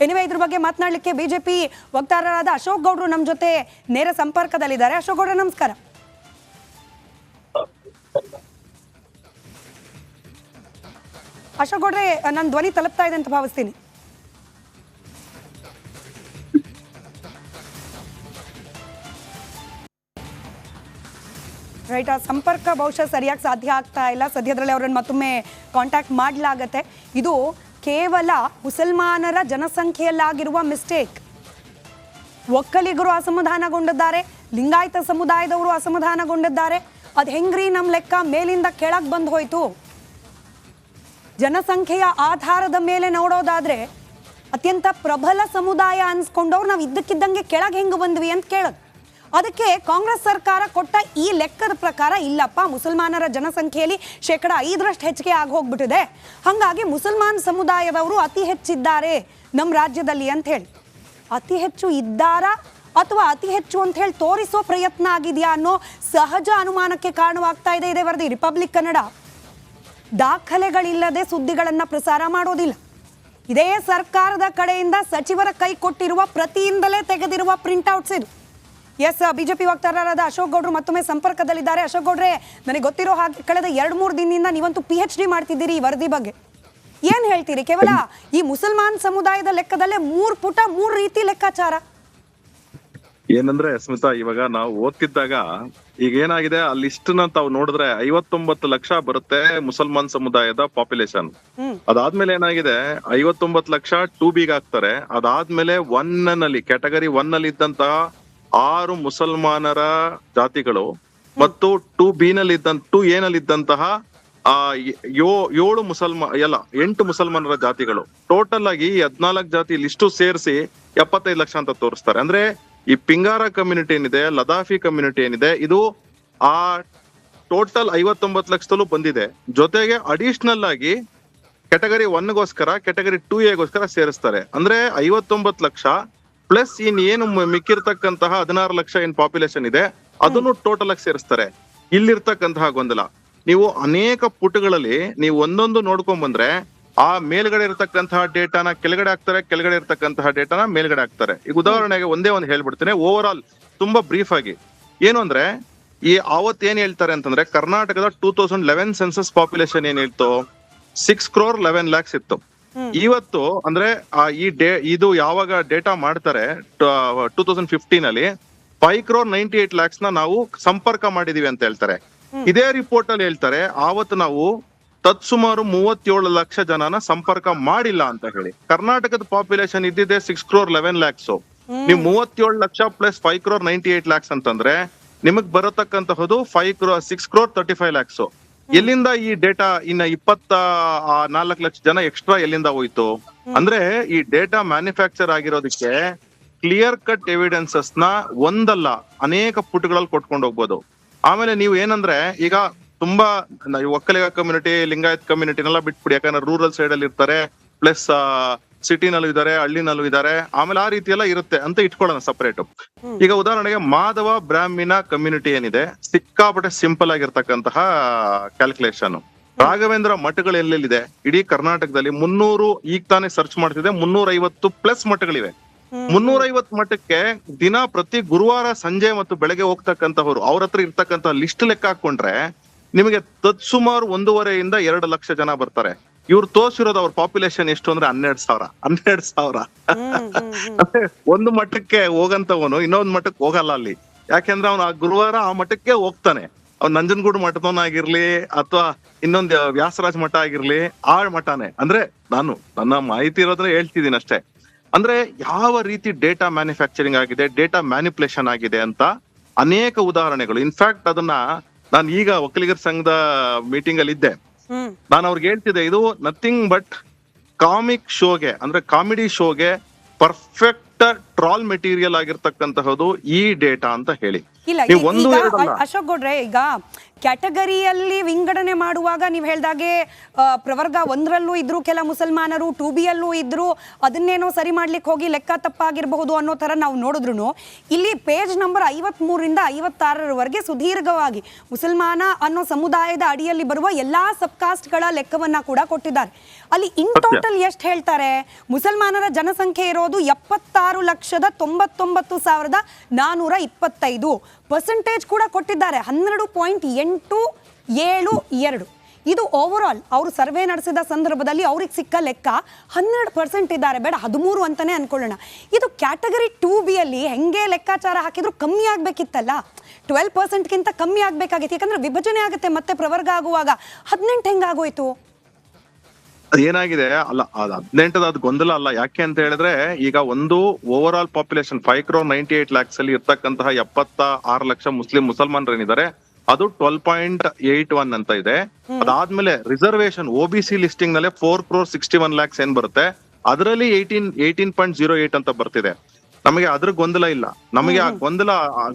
Anyway ಇದ್ರ ಬಗ್ಗೆ ಮಾತನಾಡಲಿಕ್ಕೆ BJP ವಕ್ತಾರರಾದ Ashok ಗೌಡ್ರು ನಮ್ಮ ಜೊತೆ ನೇರ ಸಂಪರ್ಕದಲ್ಲಿದ್ದಾರೆ. ಅಶೋಕ್ ಗೌಡ್ರೆ ನಮಸ್ಕಾರ. ಅಶೋಕ್ ಗೌಡ್ರೆ, ನನ್ನ ಧ್ವನಿ ತಲುಪ್ತಾ ಇದೆ ಅಂತ ಭಾವಿಸ್ತೀನಿ. ರೈಟ್, ಆ ಸಂಪರ್ಕ ಬಹುಶಃ ಸರಿಯಾಗಿ ಸಾಧ್ಯ ಆಗ್ತಾ ಇಲ್ಲ. ಸದ್ಯದಲ್ಲೇ ಅವರನ್ನು ಮತ್ತೊಮ್ಮೆ ಕಾಂಟ್ಯಾಕ್ಟ್ ಮಾಡಲಾಗತ್ತೆ. ಇದು ಕೇವಲ ಮುಸಲ್ಮಾನರ ಜನಸಂಖ್ಯೆಯಲ್ಲಾಗಿರುವ ಮಿಸ್ಟೇಕ್. ಒಕ್ಕಲಿಗರು ಅಸಮಾಧಾನಗೊಂಡಿದ್ದಾರೆ, ಲಿಂಗಾಯತ ಸಮುದಾಯದವರು ಅಸಮಾಧಾನಗೊಂಡಿದ್ದಾರೆ. ಅದು ಹೆಂಗ್ರಿ ನಮ್ಮ ಲೆಕ್ಕ ಮೇಲಿಂದ ಕೆಳಗೆ ಬಂದು ಹೋಯ್ತು? ಜನಸಂಖ್ಯೆಯ ಆಧಾರದ ಮೇಲೆ ನೋಡೋದಾದ್ರೆ ಅತ್ಯಂತ ಪ್ರಬಲ ಸಮುದಾಯ ಅನ್ಸ್ಕೊಂಡವ್ರು ನಾವು ಇದ್ದಕ್ಕಿದ್ದಂಗೆ ಕೆಳಗೆ ಹೆಂಗೆ ಬಂದ್ವಿ ಅಂತ ಕೇಳೋದು. ಅದಕ್ಕೆ ಕಾಂಗ್ರೆಸ್ ಸರ್ಕಾರ ಕೊಟ್ಟ ಈ ಲೆಕ್ಕದ ಪ್ರಕಾರ ಇಲ್ಲಪ್ಪ, ಮುಸಲ್ಮಾನರ ಜನಸಂಖ್ಯೆಯಲ್ಲಿ 5% ಹೆಚ್ಚಿಗೆ ಆಗಿ ಹೋಗ್ಬಿಟ್ಟಿದೆ, ಹಾಗಾಗಿ ಮುಸಲ್ಮಾನ್ ಸಮುದಾಯದವರು ಅತಿ ಹೆಚ್ಚಿದ್ದಾರೆ ನಮ್ಮ ರಾಜ್ಯದಲ್ಲಿ ಅಂತ ಹೇಳಿ. ಅತಿ ಹೆಚ್ಚು ಇದ್ದಾರಾ ಅಥವಾ ಅತಿ ಹೆಚ್ಚು ಅಂತ ಹೇಳಿ ತೋರಿಸೋ ಪ್ರಯತ್ನ ಆಗಿದೆಯಾ ಅನ್ನೋ ಸಹಜ ಅನುಮಾನಕ್ಕೆ ಕಾರಣವಾಗ್ತಾ ಇದೆ. ಇದೇ ವರದಿ ರಿಪಬ್ಲಿಕ್ ಕನ್ನಡ ದಾಖಲೆಗಳಿಲ್ಲದೆ ಸುದ್ದಿಗಳನ್ನು ಪ್ರಸಾರ ಮಾಡೋದಿಲ್ಲ. ಇದೇ ಸರ್ಕಾರದ ಕಡೆಯಿಂದ ಸಚಿವರ ಕೈ ಕೊಟ್ಟಿರುವ ಪ್ರತಿಯಿಂದಲೇ ತೆಗೆದಿರುವ ಪ್ರಿಂಟ್ಔಟ್ಸ್ ಇದು. ಎಸ್, ಬಿಜೆಪಿ ವಕ್ತಾರರಾದ ಅಶೋಕ್ ಗೌಡ್ರು ಮತ್ತೊಮ್ಮೆ ಸಂಪರ್ಕದಲ್ಲಿದ್ದಾರೆ. ಅಶೋಕ್ ಗೌಡ್ರೆ, ನನಗೆ ಗೊತ್ತಿರೋ ಹಾಗೆ ಕಳೆದ 2-3 ದಿನದಿಂದ ನೀವಂತೂ PhD ಮಾಡ್ತಿದ್ದೀರಿ ಈ ವರದಿ ಬಗ್ಗೆ. ಏನ್ ಹೇಳ್ತೀರಿ? ಕೇವಲ ಈ ಮುಸಲ್ಮಾನ್ ಸಮುದಾಯದ ಲೆಕ್ಕದಲ್ಲೇ 3 ಪುಟ 3 ರೀತಿ ಲೆಕ್ಕಾಚಾರ. ಏನಂದ್ರೆ ಸ್ಮಿತಾ, ಇವಾಗ ನಾವು ಓದ್ತಿದ್ದಾಗ ಈಗ ಏನಾಗಿದೆ, ಆ ಲಿಸ್ಟ್ ನ ತಾವು ನೋಡಿದ್ರೆ 59 ಲಕ್ಷ ಬರುತ್ತೆ ಮುಸಲ್ಮಾನ್ ಸಮುದಾಯದ ಪಾಪ್ಯುಲೇಷನ್. ಅದಾದ್ಮೇಲೆ ಏನಾಗಿದೆ, 59 ಲಕ್ಷ 2B ಹಾಕ್ತಾರೆ. ಅದಾದ್ಮೇಲೆ 1 ನಲ್ಲಿ ಕ್ಯಾಟಗರಿ 1 ನಲ್ಲಿ ಇದ್ದಂತಹ 6 ಮುಸಲ್ಮಾನರ ಜಾತಿಗಳು ಮತ್ತು 2B ನಲ್ಲಿ 2A ನಲ್ಲಿ ಇದ್ದಂತಹ 8 ಮುಸಲ್ಮಾನರ ಜಾತಿಗಳು. ಟೋಟಲ್ ಆಗಿ 14 ಜಾತಿ ಲಿಸ್ಟು ಸೇರಿಸಿ 75 ಲಕ್ಷ ಅಂತ ತೋರಿಸ್ತಾರೆ. ಅಂದ್ರೆ ಈ ಪಿಂಗಾರ ಕಮ್ಯುನಿಟಿ ಏನಿದೆ, ಲದಾಫಿ ಕಮ್ಯುನಿಟಿ ಏನಿದೆ, ಇದು ಆ ಟೋಟಲ್ 59 ಲಕ್ಷದಲ್ಲೂ ಬಂದಿದೆ. ಜೊತೆಗೆ ಅಡಿಷನಲ್ ಆಗಿ ಕ್ಯಾಟಗರಿ 1ಗೋಸ್ಕರ ಕ್ಯಾಟಗರಿ 2A ಸೇರಿಸ್ತಾರೆ. ಅಂದ್ರೆ 59 ಲಕ್ಷ ಪ್ಲಸ್ ಏನು ಮಿಕ್ಕಿರ್ತಕ್ಕಂತಹ 16 ಲಕ್ಷ ಏನ್ ಪಾಪ್ಯುಲೇಷನ್ ಇದೆ ಅದನ್ನು ಟೋಟಲ್ ಆಗಿ ಸೇರಿಸ್ತಾರೆ. ಇಲ್ಲಿರ್ತಕ್ಕಂತಹ ಗೊಂದಲ, ನೀವು ಅನೇಕ ಪುಟಗಳಲ್ಲಿ ನೀವು ಒಂದೊಂದು ನೋಡ್ಕೊಂಡ್ ಬಂದ್ರೆ ಆ ಮೇಲ್ಗಡೆ ಇರತಕ್ಕಂತಹ ಡೇಟಾನ ಕೆಳಗಡೆ ಹಾಕ್ತಾರೆ, ಕೆಳಗಡೆ ಇರತಕ್ಕಂತಹ ಡೇಟಾನ ಮೇಲ್ಗಡೆ ಹಾಕ್ತಾರೆ. ಈಗ ಉದಾಹರಣೆಗೆ ಒಂದೇ ಒಂದು ಹೇಳ್ಬಿಡ್ತೇನೆ, ಓವರ್ ಆಲ್ ತುಂಬಾ ಬ್ರೀಫ್ ಆಗಿ. ಏನು ಅಂದ್ರೆ, ಈ ಅವತ್ ಏನ್ ಹೇಳ್ತಾರೆ ಅಂತಂದ್ರೆ, ಕರ್ನಾಟಕದ 2011 ಸೆನ್ಸಸ್ ಪಾಪ್ಯುಲೇಷನ್ ಏನ್ ಹೇಳ್ತು, 6,11 lakhs ಇತ್ತು. ಇವತ್ತು ಅಂದ್ರೆ ಇದು ಯಾವಾಗ ಡೇಟಾ ಮಾಡ್ತಾರೆ 2015 ಅಲ್ಲಿ 5,98 lakhs ನಾವು ಸಂಪರ್ಕ ಮಾಡಿದೀವಿ ಅಂತ ಹೇಳ್ತಾರೆ. ಇದೇ ರಿಪೋರ್ಟ್ ಅಲ್ಲಿ ಹೇಳ್ತಾರೆ ಆವತ್ತು ನಾವು ತತ್ಸುಮಾರು 37 ಲಕ್ಷ ಜನನ ಸಂಪರ್ಕ ಮಾಡಿಲ್ಲ ಅಂತ ಹೇಳಿ. ಕರ್ನಾಟಕದ ಪಾಪ್ಯುಲೇಷನ್ ಇದ್ದಿದೆ 6,11 lakhs. ನೀವು 37 ಲಕ್ಷ ಪ್ಲಸ್ 5,98 lakhs ಅಂತಂದ್ರೆ ನಿಮಗ್ ಬರತಕ್ಕಂತಹದ್ದು 6,35 lakhs. ಎಲ್ಲಿಂದ ಈ ಡೇಟಾ ಇನ್ನ 24 ಲಕ್ಷ ಜನ ಎಕ್ಸ್ಟ್ರಾ ಎಲ್ಲಿಂದ ಹೋಯ್ತು ಅಂದ್ರೆ, ಈ ಡೇಟಾ ಮ್ಯಾನುಫ್ಯಾಕ್ಚರ್ ಆಗಿರೋದಕ್ಕೆ ಕ್ಲಿಯರ್ ಕಟ್ ಎವಿಡೆನ್ಸಸ್ ನ ಒಂದಲ್ಲ ಅನೇಕ ಪುಟಗಳಲ್ಲಿ ಕೊಟ್ಕೊಂಡು ಹೋಗ್ಬೋದು. ಆಮೇಲೆ ನೀವು ಏನಂದ್ರೆ, ಈಗ ತುಂಬಾ ಒಕ್ಕಲಿಗ ಕಮ್ಯುನಿಟಿ, ಲಿಂಗಾಯತ್ ಕಮ್ಯುನಿಟಿನೆಲ್ಲ ಬಿಟ್ಬಿಡಿ, ಯಾಕಂದ್ರೆ ರೂರಲ್ ಸೈಡ್ ಅಲ್ಲಿ ಇರ್ತಾರೆ, ಪ್ಲಸ್ ಸಿಟಿನಲ್ಲೂ ಇದಾರೆ, ಹಳ್ಳಿನಲ್ಲೂ ಇದಾರೆ, ಆಮೇಲೆ ಆ ರೀತಿ ಎಲ್ಲ ಇರುತ್ತೆ ಅಂತ ಇಟ್ಕೊಳ್ಳೋಣ ಸಪರೇಟ್. ಈಗ ಉದಾಹರಣೆಗೆ ಮಾಧವ ಬ್ರಾಹ್ಮಣ ಕಮ್ಯುನಿಟಿ ಏನಿದೆ, ಸಿಕ್ಕಾಪಟ್ಟೆ ಸಿಂಪಲ್ ಆಗಿರ್ತಕ್ಕಂತಹ ಕ್ಯಾಲ್ಕುಲೇಷನ್. ರಾಘವೇಂದ್ರ ಮಠಗಳು ಎಲ್ಲೆಲ್ಲಿದೆ ಇಡೀ ಕರ್ನಾಟಕದಲ್ಲಿ 300, ಈಗ ತಾನೇ ಸರ್ಚ್ ಮಾಡ್ತಿದೆ, 350 ಪ್ಲಸ್ ಮಠಗಳಿವೆ. 350 ಮಠಕ್ಕೆ ದಿನ ಪ್ರತಿ ಗುರುವಾರ ಸಂಜೆ ಮತ್ತು ಬೆಳಗ್ಗೆ ಹೋಗ್ತಕ್ಕಂತವ್ರು ಅವ್ರ ಹತ್ರ ಇರ್ತಕ್ಕಂತಹ ಲಿಸ್ಟ್ ಲೆಕ್ಕ ಹಾಕೊಂಡ್ರೆ ನಿಮಗೆ ತತ್ಸುಮಾರು 1.5 ಇಂದ 2 ಲಕ್ಷ ಜನ ಬರ್ತಾರೆ. ಇವ್ರು ತೋರಿಸಿರೋದು ಅವ್ರ ಪಾಪ್ಯುಲೇಷನ್ ಎಷ್ಟು ಅಂದ್ರೆ 12,000. ಒಂದು ಮಠಕ್ಕೆ ಹೋಗಂತವನು ಇನ್ನೊಂದು ಮಠಕ್ಕೆ ಹೋಗಲ್ಲ ಅಲ್ಲಿ. ಯಾಕೆಂದ್ರೆ ಅವ್ನು ಆ ಗುರುವಾರ ಆ ಮಠಕ್ಕೆ ಹೋಗ್ತಾನೆ. ಅವ್ನು ನಂಜನಗೂಡು ಮಠದವನಾಗಿರ್ಲಿ ಅಥವಾ ಇನ್ನೊಂದು ವ್ಯಾಸರಾಜ್ ಮಠ ಆಗಿರ್ಲಿ, ಆ ಮಠನೇ. ಅಂದ್ರೆ ನಾನು ನನ್ನ ಮಾಹಿತಿ ಇರೋದ್ರೆ ಹೇಳ್ತಿದ್ದೀನಿ ಅಷ್ಟೇ. ಅಂದ್ರೆ ಯಾವ ರೀತಿ ಡೇಟಾ ಮ್ಯಾನುಫ್ಯಾಕ್ಚರಿಂಗ್ ಆಗಿದೆ, ಡೇಟಾ ಮ್ಯಾನಿಪುಲೇಷನ್ ಆಗಿದೆ ಅಂತ ಅನೇಕ ಉದಾಹರಣೆಗಳು. ಇನ್ಫ್ಯಾಕ್ಟ್ ಅದನ್ನ ನಾನು ಈಗ ಒಕ್ಕಲಿಗರ ಸಂಘದ ಮೀಟಿಂಗ್ ಅಲ್ಲಿ ಇದ್ದೆ. ನಾನು ಅವ್ರಿಗೆ ಹೇಳ್ತಿದ್ದೆ, ಇದು ನಥಿಂಗ್ ಬಟ್ ಕಾಮಿಕ್ ಶೋಗೆ, ಅಂದ್ರೆ ಕಾಮಿಡಿ ಶೋಗೆ ಪರ್ಫೆಕ್ಟ್ ಟ್ರಾಲ್ ಮೆಟೀರಿಯಲ್ ಆಗಿರ್ತಕ್ಕಂತಹದ್ದು ಈ ಡೇಟಾ ಅಂತ ಹೇಳಿ. ಇಲ್ಲ, ಅಶೋಕ್ ಗೌಡ್ರೆ, ಈಗ ಕ್ಯಾಟಗರಿಯಲ್ಲಿ ವಿಂಗಡಣೆ ಮಾಡುವಾಗ ನೀವು ಹೇಳ್ದಾಗೆ ಪ್ರವರ್ಗ 1ರಲ್ಲೂ ಇದ್ರು ಕೆಲ ಮುಸಲ್ಮಾನರು, 2B ಯಲ್ಲೂ ಇದ್ರು, ಅದನ್ನೇನೋ ಸರಿ ಮಾಡ್ಲಿಕ್ಕೆ ಹೋಗಿ ಲೆಕ್ಕ ತಪ್ಪಾಗಿರಬಹುದು ಅನ್ನೋ ತರ ನಾವು ನೋಡಿದ್ರು, ಇಲ್ಲಿ ಪೇಜ್ ನಂಬರ್ 53ರಿಂದ 56ರವರೆಗೆ ಸುದೀರ್ಘವಾಗಿ ಮುಸಲ್ಮಾನ ಅನ್ನೋ ಸಮುದಾಯದ ಅಡಿಯಲ್ಲಿ ಬರುವ ಎಲ್ಲಾ ಸಬ್ಕಾಸ್ಟ್ಗಳ ಲೆಕ್ಕವನ್ನ ಕೂಡ ಕೊಟ್ಟಿದ್ದಾರೆ. ಅಲ್ಲಿ ಇನ್ ಟೋಟಲ್ ಎಷ್ಟು ಹೇಳ್ತಾರೆ? ಮುಸಲ್ಮಾನರ ಜನಸಂಖ್ಯೆ ಇರೋದು 76,99,425 ಪರ್ಸೆಂಟೇಜ್ ಕೂಡ ಕೊಟ್ಟಿದ್ದಾರೆ, 12.872. ಇದು ಓವರ್ ಆಲ್ ಅವರು ಸರ್ವೆ ನಡೆಸಿದ ಸಂದರ್ಭದಲ್ಲಿ ಅವ್ರಿಗೆ ಸಿಕ್ಕ ಲೆಕ್ಕ 12% ಇದ್ದಾರೆ, ಬೇಡ 13 ಅಂತಾನೆ ಅನ್ಕೊಳ್ಳೋಣ. ಇದು ಕ್ಯಾಟಗರಿ 2B ಅಲ್ಲಿ ಹೆಂಗೆ ಲೆಕ್ಕಾಚಾರ ಹಾಕಿದ್ರು ಕಮ್ಮಿ ಆಗ್ಬೇಕಿತ್ತಲ್ಲ, 12%ಗಿಂತ ಕಮ್ಮಿ ಆಗ್ಬೇಕಾಗಿತ್ತು. ಯಾಕಂದ್ರೆ ವಿಭಜನೆ ಆಗುತ್ತೆ ಮತ್ತೆ ಪ್ರವರ್ಗ ಆಗುವಾಗ. 18 ಹೆಂಗಾಗೋಯ್ತು? ಏನಾಗಿದೆ ಅಲ್ಲ, ಅದು 18 ಅದು ಗೊಂದಲ ಅಲ್ಲ. ಯಾಕೆ ಅಂತ ಹೇಳಿದ್ರೆ ಈಗ ಒಂದು ಓವರ್ ಆಲ್ ಪಾಪ್ಯುಲೇಷನ್ 5,98,00,000 ಅಲ್ಲಿ ಇರ್ತಕ್ಕಂತಹ 76 ಲಕ್ಷ ಮುಸಲ್ಮಾನರು ಏನಿದ್ದಾರೆ ಅದು 12.81 ಅಂತ ಇದೆ. ಅದಾದ್ಮೇಲೆ ರಿಸರ್ವೇಶನ್ OBC ಲಿಸ್ಟಿಂಗ್ ನಲ್ಲಿ 4,61,00,000 ಏನ್ ಬರುತ್ತೆ, ಅದರಲ್ಲಿ 18.08 ಅಂತ ಬರ್ತಿದೆ. ನಮಗೆ ಅದ್ರ ಗೊಂದಲ ಇಲ್ಲ. ನಮಗೆ ಆ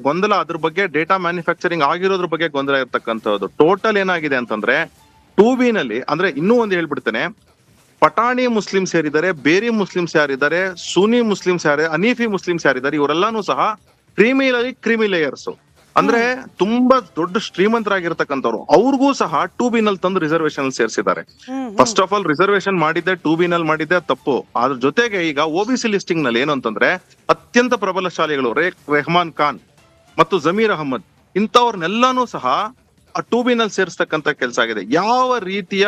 ಗೊಂದಲ ಅದ್ರ ಬಗ್ಗೆ ಡೇಟಾ ಮ್ಯಾನುಫ್ಯಾಕ್ಚರಿಂಗ್ ಆಗಿರೋದ್ರ ಬಗ್ಗೆ ಗೊಂದಲ ಇರ್ತಕ್ಕಂಥದ್ದು. ಟೋಟಲ್ ಏನಾಗಿದೆ ಅಂತಂದ್ರೆ 2B ನಲ್ಲಿ, ಅಂದ್ರೆ ಇನ್ನೂ ಒಂದು ಹೇಳ್ಬಿಡ್ತೇನೆ, ಪಠಾಣಿ ಮುಸ್ಲಿಮ್ಸ್ ಯಾರಿದ್ದಾರೆ, ಬೇರಿ ಮುಸ್ಲಿಮ್ಸ್ ಯಾರಿದ್ದಾರೆ, ಸುನಿ ಮುಸ್ಲಿಮ್ಸ್ ಯಾರು, ಅನೀಫಿ ಮುಸ್ಲಿಮ್ಸ್ ಯಾರಿದ್ದಾರೆ, ಇವರೆಲ್ಲಾನು ಸಹ ಕ್ರೀಮಿ ಲೇಯರ್ಸ್, ಅಂದ್ರೆ ತುಂಬಾ ದೊಡ್ಡ ಶ್ರೀಮಂತರಾಗಿರ್ತಕ್ಕಂಥವ್ರು. ಅವ್ರಿಗೂ ಸಹ 2B ನಲ್ಲಿ ತಂದು ರಿಸರ್ವೇಶನ್ ಸೇರಿಸಿದ್ದಾರೆ. ಫಸ್ಟ್ ಆಫ್ ಆಲ್ ರಿಸರ್ವೇಶನ್ ಮಾಡಿದ್ದೆ 2B ನಲ್ಲಿ ಮಾಡಿದ್ದೆ ತಪ್ಪು. ಅದ್ರ ಜೊತೆಗೆ ಈಗ OBC ಲಿಸ್ಟಿಂಗ್ ನಲ್ಲಿ ಏನು ಅಂತಂದ್ರೆ ಅತ್ಯಂತ ಪ್ರಬಲಶಾಲಿಗಳು ರೆಹಮಾನ್ ಖಾನ್ ಮತ್ತು ಜಮೀರ್ ಅಹಮದ್ ಇಂಥವ್ರನ್ನೆಲ್ಲಾನು ಸಹ 2B ನಲ್ಲಿ ಸೇರಿಸ್ತಕ್ಕಂಥ ಕೆಲಸ ಆಗಿದೆ. ಯಾವ ರೀತಿಯ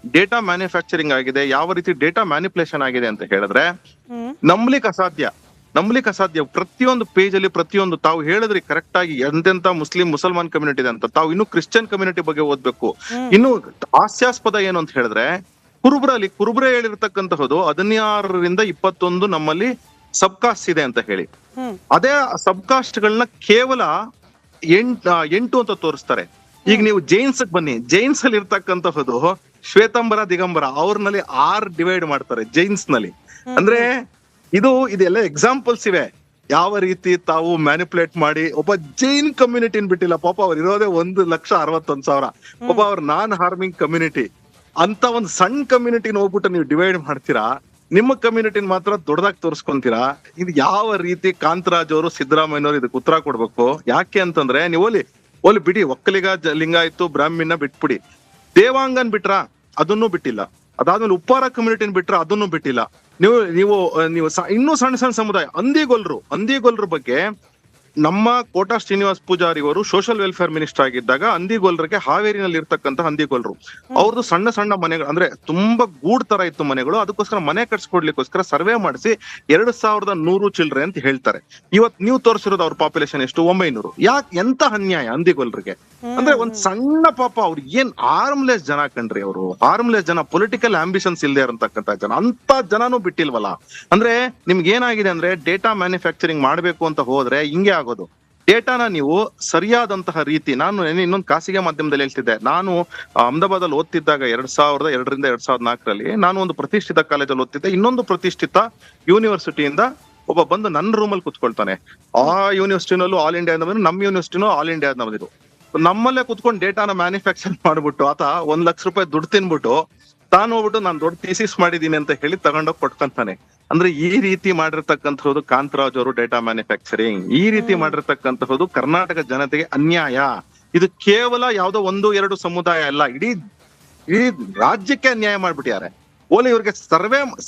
ಡೇಟಾ ಮ್ಯಾನುಫ್ಯಾಕ್ಚರಿಂಗ್ ಆಗಿದೆ, ಯಾವ ರೀತಿ ಡೇಟಾ ಮ್ಯಾನಿಪುಲೇಷನ್ ಆಗಿದೆ ಅಂತ ಹೇಳಿದ್ರೆ ನಂಬಲಿಕ್ಕೆ ಅಸಾಧ್ಯ. ಪ್ರತಿಯೊಂದು ಪೇಜ್ ಅಲ್ಲಿ ಪ್ರತಿಯೊಂದು ತಾವು ಹೇಳಿದ್ರಿ ಕರೆಕ್ಟ್ ಆಗಿ ಎಂತೆಂತ ಮುಸಲ್ಮಾನ್ ಕಮ್ಯುನಿಟಿ ಇದೆ ಅಂತ. ತಾವು ಇನ್ನು ಕ್ರಿಶ್ಚಿಯನ್ ಕಮ್ಯುನಿಟಿ ಬಗ್ಗೆ ಓದ್ಬೇಕು. ಇನ್ನು ಹಾಸ್ಯಾಸ್ಪದ ಏನು ಅಂತ ಹೇಳಿದ್ರೆ ಕುರುಬ್ರೆ ಹೇಳಿರ್ತಕ್ಕಂತಹದ್ದು 16ರಿಂದ 21 ನಮ್ಮಲ್ಲಿ ಸಬ್ ಕಾಸ್ಟ್ ಇದೆ ಅಂತ ಹೇಳಿ, ಅದೇ ಸಬ್ ಕಾಸ್ಟ್ ಗಳನ್ನ ಕೇವಲ 8 ಅಂತ ತೋರಿಸ್ತಾರೆ. ಈಗ ನೀವು ಜೈನ್ಸ್ ಬನ್ನಿ, ಜೈನ್ಸ್ ಅಲ್ಲಿ ಇರ್ತಕ್ಕಂತಹದ್ದು ಶ್ವೇತಾಂಬರ ದಿಗಂಬರ ಅವ್ರನಲ್ಲಿ 6 ಡಿವೈಡ್ ಮಾಡ್ತಾರೆ ಜೈನ್ಸ್ ನಲ್ಲಿ. ಅಂದ್ರೆ ಇದೆಲ್ಲ ಎಕ್ಸಾಂಪಲ್ಸ್ ಇವೆ ಯಾವ ರೀತಿ ತಾವು ಮ್ಯಾನಿಪುಲೇಟ್ ಮಾಡಿ. ಒಬ್ಬ ಜೈನ್ ಕಮ್ಯುನಿಟಿನ್ ಬಿಟ್ಟಿಲ್ಲ ಪಾಪ, ಅವ್ರು ಇರೋದೇ 1,61,000. ಪಾಪ ಅವ್ರ ನಾನ್ ಹಾರ್ಮಿಂಗ್ ಕಮ್ಯುನಿಟಿ ಅಂತ ಒಂದು ಸಣ್ಣ ಕಮ್ಯುನಿಟಿನ ಹೋಗ್ಬಿಟ್ಟು ನೀವು ಡಿವೈಡ್ ಮಾಡ್ತೀರಾ, ನಿಮ್ಮ ಕಮ್ಯುನಿಟಿನ ಮಾತ್ರ ದೊಡ್ಡದಾಗಿ ತೋರಿಸ್ಕೊಂತೀರಾ. ಇದು ಯಾವ ರೀತಿ? ಕಾಂತರಾಜ್ ಅವರು ಸಿದ್ದರಾಮಯ್ಯನವರು ಇದಕ್ಕೆ ಉತ್ತರ ಕೊಡ್ಬೇಕು. ಯಾಕೆ ಅಂತಂದ್ರೆ ನೀವು ಓಲಿ ಬಿಡಿ, ಒಕ್ಕಲಿಗ ಲಿಂಗಾಯತ್ತು ಬ್ರಾಹ್ಮಣ ಬಿಟ್ಬಿಡಿ, ದೇವಾಂಗನ್ ಬಿಟ್ರ ಅದನ್ನು ಬಿಟ್ಟಿಲ್ಲ, ಅದಾದ್ಮೇಲೆ ಉಪ್ಪಾರ ಕಮ್ಯುನಿಟಿನ ಬಿಟ್ರ ಅದನ್ನು ಬಿಟ್ಟಿಲ್ಲ. ನೀವು ಇನ್ನೂ ಸಣ್ಣ ಸಮುದಾಯ ಅಂದಿಗೊಲ್ರ ಬಗ್ಗೆ ನಮ್ಮ ಕೋಟಾ ಶ್ರೀನಿವಾಸ್ ಪೂಜಾರಿ ಅವರು ಸೋಷಿಯಲ್ ವೆಲ್ಫೇರ್ ಮಿನಿಸ್ಟರ್ ಆಗಿದ್ದಾಗ ಅಂದಿಗೊಲ್ರಿಗೆ ಹಾವೇರಿನಲ್ಲಿ ಇರ್ತಕ್ಕಂಥ ಅಂದಿಗೊಲ್ರು ಅವ್ರದ್ದು ಸಣ್ಣ ಮನೆಗಳು, ಅಂದ್ರೆ ತುಂಬಾ ಗೂಡ್ ತರ ಇತ್ತು ಮನೆಗಳು. ಅದಕ್ಕೋಸ್ಕರ ಮನೆ ಕಟ್ಸ್ಕೊಡ್ಲಿಕ್ಕೋಸ್ಕರ ಸರ್ವೆ ಮಾಡಿಸಿ 2,100 ಚಿಲ್ಡ್ರೆ ಅಂತ ಹೇಳ್ತಾರೆ. ಇವತ್ ನೀವು ತೋರಿಸಿರೋದು ಅವ್ರ ಪಾಪ್ಯುಲೇಷನ್ ಎಷ್ಟು? 900. ಎಂತ ಅನ್ಯಾಯ ಅಂದಿಗೊಲ್ರಿಗೆ. ಅಂದ್ರೆ ಒಂದ್ ಸಣ್ಣ ಪಾಪ ಅವ್ರಿಗೆ ಏನ್ ಆರ್ಮ್ಲೆಸ್ ಜನ ಕಣ್ರಿ, ಅವರು ಆರ್ಮ್ಲೆಸ್ ಜನ, ಪೊಲಿಟಿಕಲ್ ಆಂಬಿಷನ್ಸ್ ಇಲ್ಲದೆ ಇರತಕ್ಕಂತ ಜನ, ಅಂತ ಜನನೂ ಬಿಟ್ಟಿಲ್ವಲ್ಲ. ಅಂದ್ರೆ ನಿಮ್ಗೆ ಏನಾಗಿದೆ ಅಂದ್ರೆ ಡೇಟಾ ಮ್ಯಾನುಫ್ಯಾಕ್ಚರಿಂಗ್ ಮಾಡ್ಬೇಕು ಅಂತ ಹೋದ್ರೆ ಹಿಂಗೆ ಆಗೋದು. ಡೇಟಾನ ನೀವು ಸರಿಯಾದಂತಹ ರೀತಿ, ನಾನು ಇನ್ನೊಂದು ಖಾಸಗಿ ಮಾಧ್ಯಮದಲ್ಲಿ ಹೇಳ್ತಿದ್ದೆ, ನಾನು ಅಹಮದಾಬಾದ್ ಅಲ್ಲಿ ಓದ್ತಿದ್ದಾಗ 2002ರಿಂದ 2004ರಲ್ಲಿ ನಾನು ಒಂದು ಪ್ರತಿಷ್ಠಿತ ಕಾಲೇಜಲ್ಲಿ ಓದ್ತಿದ್ದೆ. ಇನ್ನೊಂದು ಪ್ರತಿಷ್ಠಿತ ಯೂನಿವರ್ಸಿಟಿಯಿಂದ ಒಬ್ಬ ಬಂದು ನನ್ನ ರೂಮಲ್ಲಿ ಕುತ್ಕೊಳ್ತಾನೆ. ಆ ಯೂನಿವರ್ಸಿಟಿನಲ್ಲೂ ಆಲ್ ಇಂಡಿಯಾ ಬಂದ್ರು, ನಮ್ಮ ಯೂನಿವರ್ಸಿಟಿನೂ ಆಲ್ ಇಂಡಿಯಾ ಬಂದಿದ್ರು. ನಮ್ಮಲ್ಲೇ ಕುತ್ಕೊಂಡು ಡೇಟಾನ ಮ್ಯಾನುಫ್ಯಾಕ್ಚರ್ ಮಾಡ್ಬಿಟ್ಟು ಆತ 1 ಲಕ್ಷ ರೂಪಾಯಿ ದುಡ್ಡು ತಿನ್ಬಿಟ್ಟು ತಾನು ಹೋಗ್ಬಿಟ್ಟು ನಾನು ದೊಡ್ಡ ಥೀಸಿಸ್ ಮಾಡಿದೀನಿ ಅಂತ ಹೇಳಿ ತಗೊಂಡೋಗಿ ಕೊಟ್ಕೊಂತಾನೆ. ಅಂದ್ರೆ ಈ ರೀತಿ ಮಾಡಿರ್ತಕ್ಕಂಥದ್ದು ಕಾಂತರಾಜ್ ಅವರು ಡೇಟಾ ಮ್ಯಾನುಫ್ಯಾಕ್ಚರಿಂಗ್, ಈ ರೀತಿ ಮಾಡಿರ್ತಕ್ಕಂಥದ್ದು ಕರ್ನಾಟಕ ಜನತೆಗೆ ಅನ್ಯಾಯ. ಇದು ಕೇವಲ ಯಾವ್ದೋ 1-2 ಸಮುದಾಯ ಅಲ್ಲ, ಇಡೀ ರಾಜ್ಯಕ್ಕೆ ಅನ್ಯಾಯ ಮಾಡ್ಬಿಟ್ಟಿದ್ದಾರೆ. ಓಲಿ ಇವ್ರಿಗೆ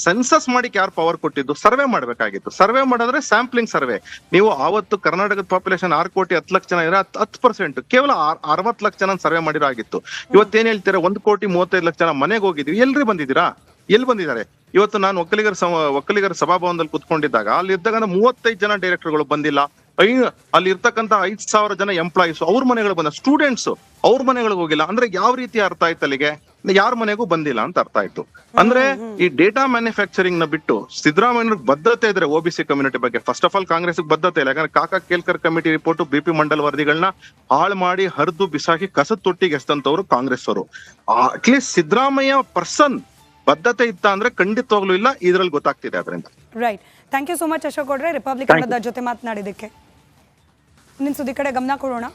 ಸೆನ್ಸಸ್ ಮಾಡಿ ಯಾರು ಪವರ್ ಕೊಟ್ಟಿದ್ದು? ಸರ್ವೆ ಮಾಡ್ಬೇಕಾಗಿತ್ತು. ಸರ್ವೆ ಮಾಡಿದ್ರೆ ಸ್ಯಾಂಪ್ಲಿಂಗ್ ಸರ್ವೆ. ನೀವು ಆವತ್ತು ಕರ್ನಾಟಕದ ಪಾಪ್ಯುಲೇಷನ್ 6 ಕೋಟಿ 10 ಲಕ್ಷ ಜನ ಇದ್ರೆ 10% ಕೇವಲ 60 ಲಕ್ಷ ಜನ ಸರ್ವೆ ಮಾಡಿರೋ ಆಗಿತ್ತು. ಇವತ್ತೇನ್ ಹೇಳ್ತೀರಾ, 1,35 ಲಕ್ಷ ಜನ ಮನೆಗೆ ಹೋಗಿದ್ವಿ. ಎಲ್ರಿ ಬಂದಿದ್ದೀರಾ? ಎಲ್ಲಿ ಬಂದಿದ್ದಾರೆ? ಇವತ್ತು ನಾನು ಒಕ್ಕಲಿಗರ ಸಭಾಭವನದಲ್ಲಿ ಕುತ್ಕೊಂಡಿದ್ದಾಗ ಅಲ್ಲಿ ಇದ್ದಾಗ 35 ಜನ ಡೈರೆಕ್ಟರ್ಗಳು ಬಂದಿಲ್ಲ. ಅಲ್ಲಿ ಇರ್ತಕ್ಕಂಥ 5,000 ಜನ ಎಂಪ್ಲಾಯೀಸ್ ಅವ್ರ ಮನೆಗಳು ಬಂದ, ಸ್ಟೂಡೆಂಟ್ಸ್ ಅವ್ರ ಮನೆಗಳಿಗೆ ಹೋಗಿಲ್ಲ. ಅಂದ್ರೆ ಯಾವ ರೀತಿ ಅರ್ಥ ಆಯ್ತು ಅಲ್ಲಿಗೆ? ಯಾರ ಮನೆಗೂ ಬಂದಿಲ್ಲ ಅಂತ ಅರ್ಥ ಆಯ್ತು. ಅಂದ್ರೆ ಈ ಡೇಟಾ ಮ್ಯಾನುಫ್ಯಾಕ್ಚರಿಂಗ್ ನ ಬಿಟ್ಟು ಸಿದ್ದರಾಮಯ್ಯನಿಗೆ ಬದ್ಧತೆ ಇದ್ರೆ OBC ಕಮ್ಯುನಿಟಿ ಬಗ್ಗೆ, ಫಸ್ಟ್ ಆಫ್ ಆಲ್ ಕಾಂಗ್ರೆಸ್ ಬದ್ಧತೆ ಇಲ್ಲ. ಯಾಕಂದ್ರೆ Kaka Kelkar committee report, BP Mandal ವರದಿಗಳನ್ನ ಹಾಳು ಮಾಡಿ ಹರಿದು ಬಿಸಾಕಿ ಕಸದ ತೊಟ್ಟಿಗೆ ಎಸ್ತಂತವ್ರು ಕಾಂಗ್ರೆಸ್ ಅವರು. ಅಟ್ಲೀಸ್ಟ್ ಸಿದ್ದರಾಮಯ್ಯ ಪರ್ಸನ್ ಬದ್ಧತೆ ಇತ್ತ ಅಂದ್ರೆ ಖಂಡಿತವಾಗ್ಲೂ ಇಲ್ಲ, ಇದ್ರಲ್ಲಿ ಗೊತ್ತಾಗ್ತಿದೆ ಅದರಿಂದ. Right, thank you so much Ashok ಗೌಡ್ರೆ, ರಿಪಬ್ಲಿಕ್ ಕನ್ನಡದ ಜೊತೆ ಮಾತನಾಡಿದಕ್ಕೆ. ಇನ್ನೊಂದು ಸುದ್ದಿ ಕಡೆ ಗಮನ ಕೊಡೋಣ.